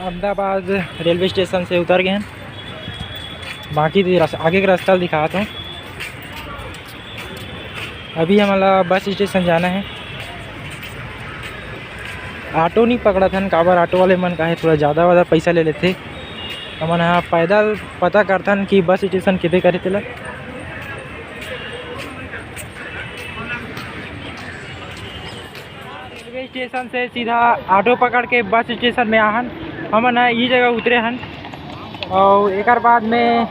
Ahmedabad railway station से उतर गए हैं। बाकी आगे का रास्ता दिखाता हूँ। अभी हमारा बस स्टेशन जाना है। ऑटो नहीं पकड़ा था, काबर ऑटो वाले मन का है थोड़ा ज़्यादा पैसा ले लेते। हमन यहाँ पैदल पता करता कि बस स्टेशन कितने करे तेला। रेलवे स्टेशन से सीधा ऑटो पकड़ के बस स्टेशन में आहन। हमन ये जगह उतरे हन और एक बाद में